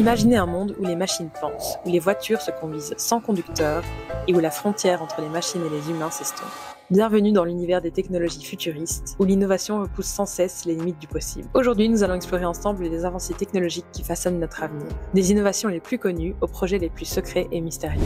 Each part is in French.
Imaginez un monde où les machines pensent, où les voitures se conduisent sans conducteur et où la frontière entre les machines et les humains s'estompe. Bienvenue dans l'univers des technologies futuristes, où l'innovation repousse sans cesse les limites du possible. Aujourd'hui, nous allons explorer ensemble les avancées technologiques qui façonnent notre avenir, des innovations les plus connues aux projets les plus secrets et mystérieux.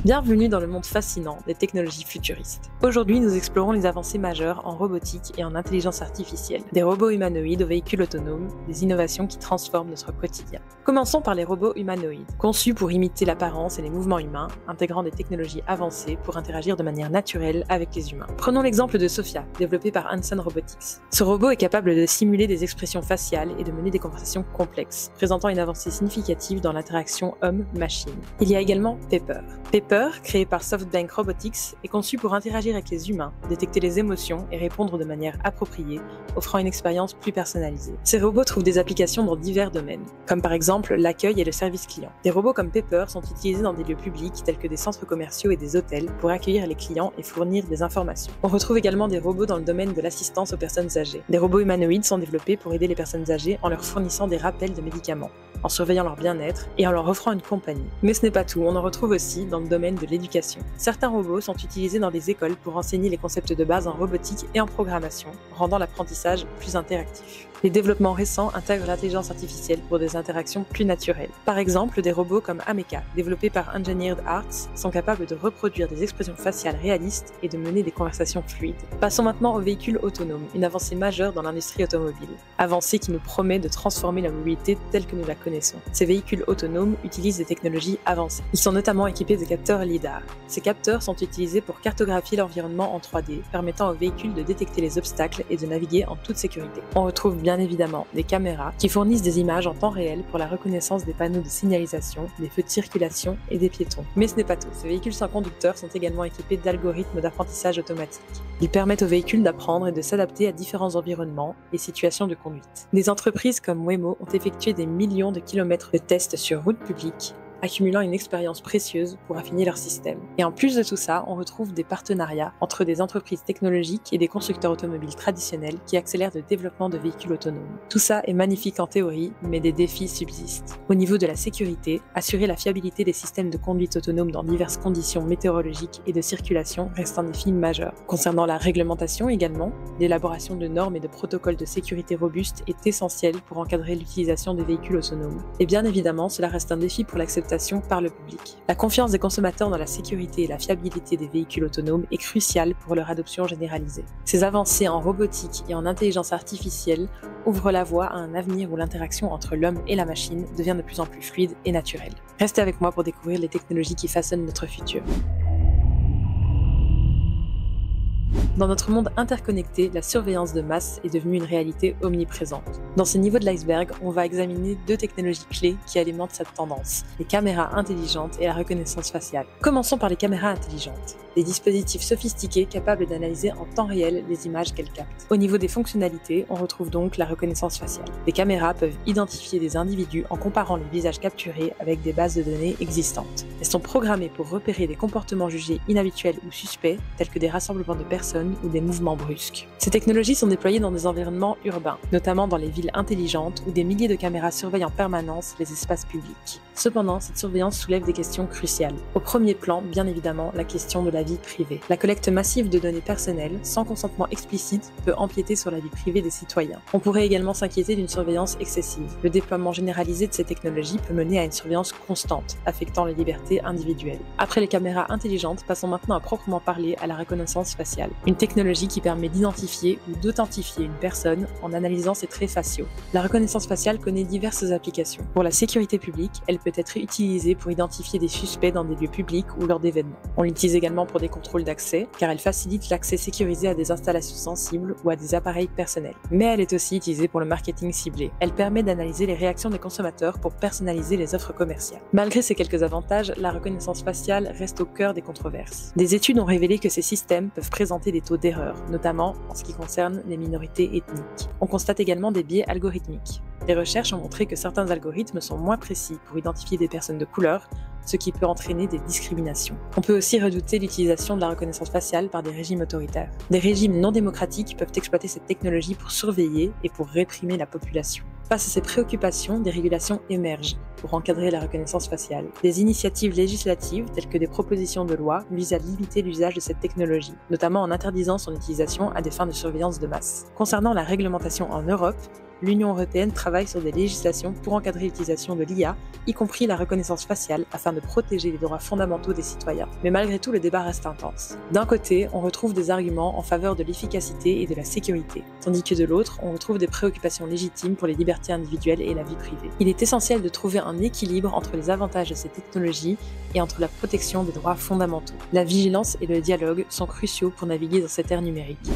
Bienvenue dans le monde fascinant des technologies futuristes. Aujourd'hui, nous explorons les avancées majeures en robotique et en intelligence artificielle, des robots humanoïdes aux véhicules autonomes, des innovations qui transforment notre quotidien. Commençons par les robots humanoïdes, conçus pour imiter l'apparence et les mouvements humains, intégrant des technologies avancées pour interagir de manière naturelle avec les humains. Prenons l'exemple de Sophia, développé par Hanson Robotics. Ce robot est capable de simuler des expressions faciales et de mener des conversations complexes, présentant une avancée significative dans l'interaction homme-machine. Il y a également Pepper. Pepper, créé par SoftBank Robotics, est conçu pour interagir avec les humains, détecter les émotions et répondre de manière appropriée, offrant une expérience plus personnalisée. Ces robots trouvent des applications dans divers domaines, comme par exemple l'accueil et le service client. Des robots comme Pepper sont utilisés dans des lieux publics tels que des centres commerciaux et des hôtels pour accueillir les clients et fournir des informations. On retrouve également des robots dans le domaine de l'assistance aux personnes âgées. Des robots humanoïdes sont développés pour aider les personnes âgées en leur fournissant des rappels de médicaments, en surveillant leur bien-être et en leur offrant une compagnie. Mais ce n'est pas tout, on en retrouve aussi dans le domaine de l'éducation. Certains robots sont utilisés dans des écoles pour enseigner les concepts de base en robotique et en programmation, rendant l'apprentissage plus interactif. Les développements récents intègrent l'intelligence artificielle pour des interactions plus naturelles. Par exemple, des robots comme Ameca, développés par Engineered Arts, sont capables de reproduire des expressions faciales réalistes et de mener des conversations fluides. Passons maintenant aux véhicules autonomes, une avancée majeure dans l'industrie automobile. Avancée qui nous promet de transformer la mobilité telle que nous la connaissons. Ces véhicules autonomes utilisent des technologies avancées. Ils sont notamment équipés de capteurs LiDAR. Ces capteurs sont utilisés pour cartographier l'environnement en 3D, permettant aux véhicules de détecter les obstacles et de naviguer en toute sécurité. On retrouve bien évidemment des caméras qui fournissent des images en temps réel pour la reconnaissance des panneaux de signalisation, des feux de circulation et des piétons. Mais ce n'est pas tout. Ces véhicules sans conducteur sont également équipés d'algorithmes d'apprentissage automatique. Ils permettent aux véhicules d'apprendre et de s'adapter à différents environnements et situations de conduite. Des entreprises comme Waymo ont effectué des millions de kilomètres de tests sur route publique, accumulant une expérience précieuse pour affiner leur système. Et en plus de tout ça, on retrouve des partenariats entre des entreprises technologiques et des constructeurs automobiles traditionnels qui accélèrent le développement de véhicules autonomes. Tout ça est magnifique en théorie, mais des défis subsistent. Au niveau de la sécurité, assurer la fiabilité des systèmes de conduite autonome dans diverses conditions météorologiques et de circulation reste un défi majeur. Concernant la réglementation également, l'élaboration de normes et de protocoles de sécurité robustes est essentielle pour encadrer l'utilisation des véhicules autonomes. Et bien évidemment, cela reste un défi pour l'acceptation par le public. La confiance des consommateurs dans la sécurité et la fiabilité des véhicules autonomes est cruciale pour leur adoption généralisée. Ces avancées en robotique et en intelligence artificielle ouvrent la voie à un avenir où l'interaction entre l'homme et la machine devient de plus en plus fluide et naturelle. Restez avec moi pour découvrir les technologies qui façonnent notre futur. Dans notre monde interconnecté, la surveillance de masse est devenue une réalité omniprésente. Dans ce niveau de l'iceberg, on va examiner deux technologies clés qui alimentent cette tendance, les caméras intelligentes et la reconnaissance faciale. Commençons par les caméras intelligentes. Des dispositifs sophistiqués capables d'analyser en temps réel les images qu'elles captent. Au niveau des fonctionnalités, on retrouve donc la reconnaissance faciale. Les caméras peuvent identifier des individus en comparant les visages capturés avec des bases de données existantes. Elles sont programmées pour repérer des comportements jugés inhabituels ou suspects, tels que des rassemblements de personnes ou des mouvements brusques. Ces technologies sont déployées dans des environnements urbains, notamment dans les villes intelligentes où des milliers de caméras surveillent en permanence les espaces publics. Cependant, cette surveillance soulève des questions cruciales. Au premier plan, bien évidemment, la question de la vie privée. La collecte massive de données personnelles, sans consentement explicite, peut empiéter sur la vie privée des citoyens. On pourrait également s'inquiéter d'une surveillance excessive. Le déploiement généralisé de ces technologies peut mener à une surveillance constante, affectant les libertés individuelles. Après les caméras intelligentes, passons maintenant à proprement parler à la reconnaissance faciale. Une technologie qui permet d'identifier ou d'authentifier une personne en analysant ses traits faciaux. La reconnaissance faciale connaît diverses applications. Pour la sécurité publique, elle peut être utilisée pour identifier des suspects dans des lieux publics ou lors d'événements. On l'utilise également pour des contrôles d'accès, car elle facilite l'accès sécurisé à des installations sensibles ou à des appareils personnels. Mais elle est aussi utilisée pour le marketing ciblé. Elle permet d'analyser les réactions des consommateurs pour personnaliser les offres commerciales. Malgré ces quelques avantages, la reconnaissance faciale reste au cœur des controverses. Des études ont révélé que ces systèmes peuvent présenter des taux d'erreur, notamment en ce qui concerne les minorités ethniques. On constate également des biais algorithmiques. Les recherches ont montré que certains algorithmes sont moins précis pour identifier des personnes de couleur, ce qui peut entraîner des discriminations. On peut aussi redouter l'utilisation de la reconnaissance faciale par des régimes autoritaires. Des régimes non démocratiques peuvent exploiter cette technologie pour surveiller et pour réprimer la population. Face à ces préoccupations, des régulations émergent pour encadrer la reconnaissance faciale. Des initiatives législatives, telles que des propositions de loi, visent à limiter l'usage de cette technologie, notamment en interdisant son utilisation à des fins de surveillance de masse. Concernant la réglementation en Europe, l'Union européenne travaille sur des législations pour encadrer l'utilisation de l'IA, y compris la reconnaissance faciale, afin de protéger les droits fondamentaux des citoyens. Mais malgré tout, le débat reste intense. D'un côté, on retrouve des arguments en faveur de l'efficacité et de la sécurité, tandis que de l'autre, on retrouve des préoccupations légitimes pour les libertés individuelles et la vie privée. Il est essentiel de trouver un équilibre entre les avantages de ces technologies et entre la protection des droits fondamentaux. La vigilance et le dialogue sont cruciaux pour naviguer dans cette ère numérique.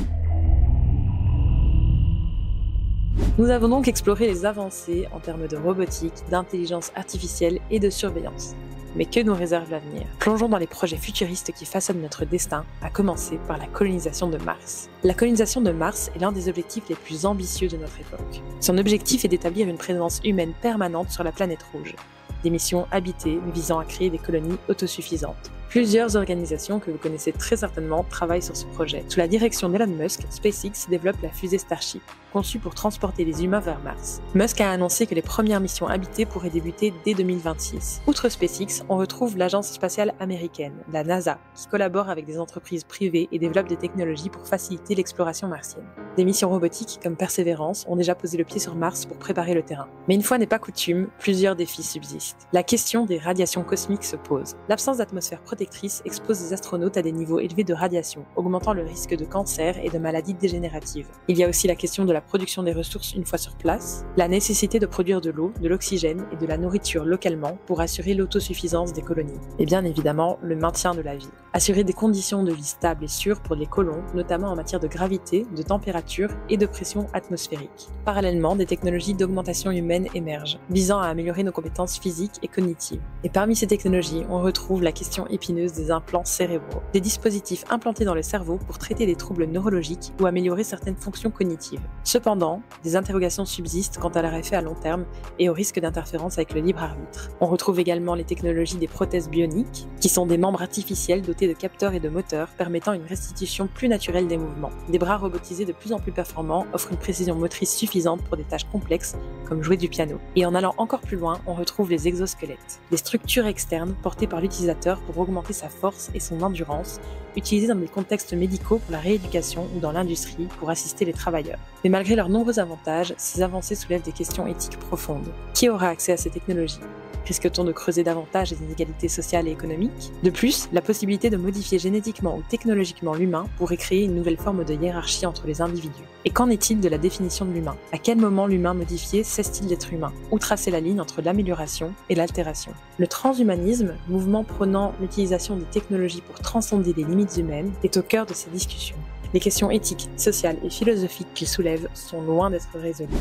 Nous avons donc exploré les avancées en termes de robotique, d'intelligence artificielle et de surveillance. Mais que nous réserve l'avenir? Plongeons dans les projets futuristes qui façonnent notre destin, à commencer par la colonisation de Mars. La colonisation de Mars est l'un des objectifs les plus ambitieux de notre époque. Son objectif est d'établir une présence humaine permanente sur la planète rouge. Des missions habitées visant à créer des colonies autosuffisantes. Plusieurs organisations que vous connaissez très certainement travaillent sur ce projet. Sous la direction d'Elon Musk, SpaceX développe la fusée Starship, conçue pour transporter les humains vers Mars. Musk a annoncé que les premières missions habitées pourraient débuter dès 2026. Outre SpaceX, on retrouve l'agence spatiale américaine, la NASA, qui collabore avec des entreprises privées et développe des technologies pour faciliter l'exploration martienne. Des missions robotiques comme Perseverance ont déjà posé le pied sur Mars pour préparer le terrain. Mais une fois n'est pas coutume, plusieurs défis subsistent. La question des radiations cosmiques se pose. L'absence d'atmosphère protectrice expose les astronautes à des niveaux élevés de radiation, augmentant le risque de cancer et de maladies dégénératives. Il y a aussi la question de la production des ressources une fois sur place, la nécessité de produire de l'eau, de l'oxygène et de la nourriture localement pour assurer l'autosuffisance des colonies. Et bien évidemment, le maintien de la vie. Assurer des conditions de vie stables et sûres pour les colons, notamment en matière de gravité, de température et de pression atmosphérique. Parallèlement, des technologies d'augmentation humaine émergent, visant à améliorer nos compétences physiques et cognitives. Et parmi ces technologies, on retrouve la question épineuse des implants cérébraux, des dispositifs implantés dans le cerveau pour traiter des troubles neurologiques ou améliorer certaines fonctions cognitives. Cependant, des interrogations subsistent quant à leur effet à long terme et au risque d'interférence avec le libre arbitre. On retrouve également les technologies des prothèses bioniques, qui sont des membres artificiels dotés de capteurs et de moteurs permettant une restitution plus naturelle des mouvements. Des bras robotisés de plus en plus performants offrent une précision motrice suffisante pour des tâches complexes comme jouer du piano. Et en allant encore plus loin, on retrouve les exosquelettes, des structures externes portées par l'utilisateur pour augmenter sa force et son endurance, utilisées dans des contextes médicaux pour la rééducation ou dans l'industrie pour assister les travailleurs. Mais malgré leurs nombreux avantages, ces avancées soulèvent des questions éthiques profondes. Qui aura accès à ces technologies ? Risque-t-on de creuser davantage les inégalités sociales et économiques? De plus, la possibilité de modifier génétiquement ou technologiquement l'humain pourrait créer une nouvelle forme de hiérarchie entre les individus. Et qu'en est-il de la définition de l'humain? À quel moment l'humain modifié cesse-t-il d'être humain? Où tracer la ligne entre l'amélioration et l'altération? Le transhumanisme, mouvement prônant l'utilisation des technologies pour transcender les limites humaines, est au cœur de ces discussions. Les questions éthiques, sociales et philosophiques qu'il soulève sont loin d'être résolues.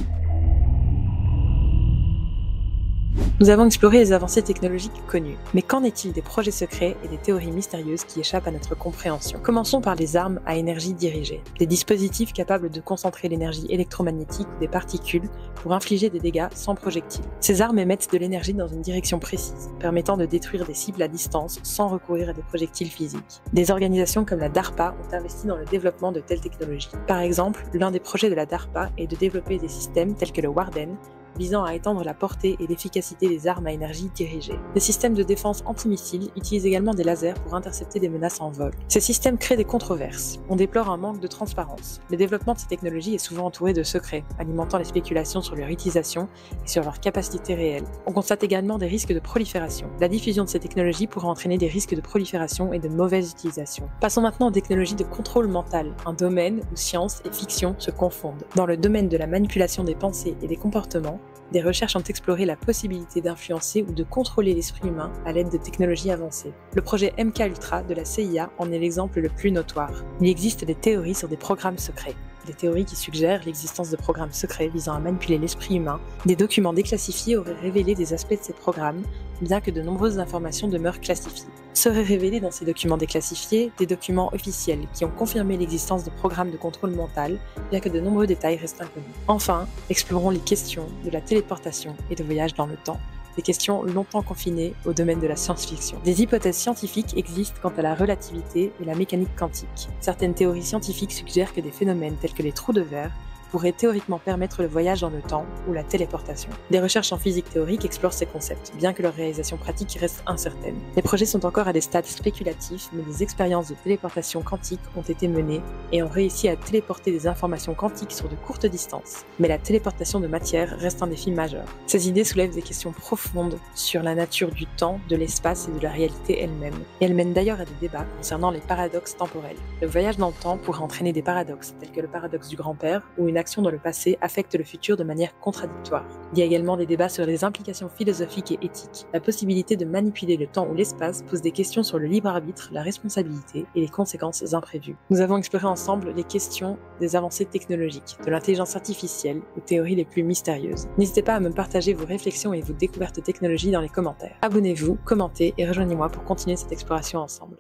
Nous avons exploré les avancées technologiques connues, mais qu'en est-il des projets secrets et des théories mystérieuses qui échappent à notre compréhension? Commençons par les armes à énergie dirigée, des dispositifs capables de concentrer l'énergie électromagnétique ou des particules pour infliger des dégâts sans projectiles. Ces armes émettent de l'énergie dans une direction précise, permettant de détruire des cibles à distance sans recourir à des projectiles physiques. Des organisations comme la DARPA ont investi dans le développement de telles technologies. Par exemple, l'un des projets de la DARPA est de développer des systèmes tels que le Warden, visant à étendre la portée et l'efficacité des armes à énergie dirigée. Les systèmes de défense antimissiles utilisent également des lasers pour intercepter des menaces en vol. Ces systèmes créent des controverses. On déplore un manque de transparence. Le développement de ces technologies est souvent entouré de secrets, alimentant les spéculations sur leur utilisation et sur leur capacité réelle. On constate également des risques de prolifération. La diffusion de ces technologies pourrait entraîner des risques de prolifération et de mauvaise utilisation. Passons maintenant aux technologies de contrôle mental, un domaine où science et fiction se confondent. Dans le domaine de la manipulation des pensées et des comportements, des recherches ont exploré la possibilité d'influencer ou de contrôler l'esprit humain à l'aide de technologies avancées. Le projet MKUltra de la CIA en est l'exemple le plus notoire. Il existe des théories sur des programmes secrets. Des théories qui suggèrent l'existence de programmes secrets visant à manipuler l'esprit humain. Des documents déclassifiés auraient révélé des aspects de ces programmes, bien que de nombreuses informations demeurent classifiées. Seraient révélés dans ces documents déclassifiés des documents officiels qui ont confirmé l'existence de programmes de contrôle mental, bien que de nombreux détails restent inconnus. Enfin, explorons les questions de la téléportation et de voyage dans le temps, des questions longtemps confinées au domaine de la science-fiction. Des hypothèses scientifiques existent quant à la relativité et la mécanique quantique. Certaines théories scientifiques suggèrent que des phénomènes tels que les trous de verre pourrait théoriquement permettre le voyage dans le temps ou la téléportation. Des recherches en physique théorique explorent ces concepts, bien que leur réalisation pratique reste incertaine. Les projets sont encore à des stades spéculatifs, mais des expériences de téléportation quantique ont été menées et ont réussi à téléporter des informations quantiques sur de courtes distances. Mais la téléportation de matière reste un défi majeur. Ces idées soulèvent des questions profondes sur la nature du temps, de l'espace et de la réalité elle-même. Et elles mènent d'ailleurs à des débats concernant les paradoxes temporels. Le voyage dans le temps pourrait entraîner des paradoxes, tels que le paradoxe du grand-père ou une action dans le passé affecte le futur de manière contradictoire. Il y a également des débats sur les implications philosophiques et éthiques. La possibilité de manipuler le temps ou l'espace pose des questions sur le libre arbitre, la responsabilité et les conséquences imprévues. Nous avons exploré ensemble les questions des avancées technologiques, de l'intelligence artificielle aux théories les plus mystérieuses. N'hésitez pas à me partager vos réflexions et vos découvertes technologiques dans les commentaires. Abonnez-vous, commentez et rejoignez-moi pour continuer cette exploration ensemble.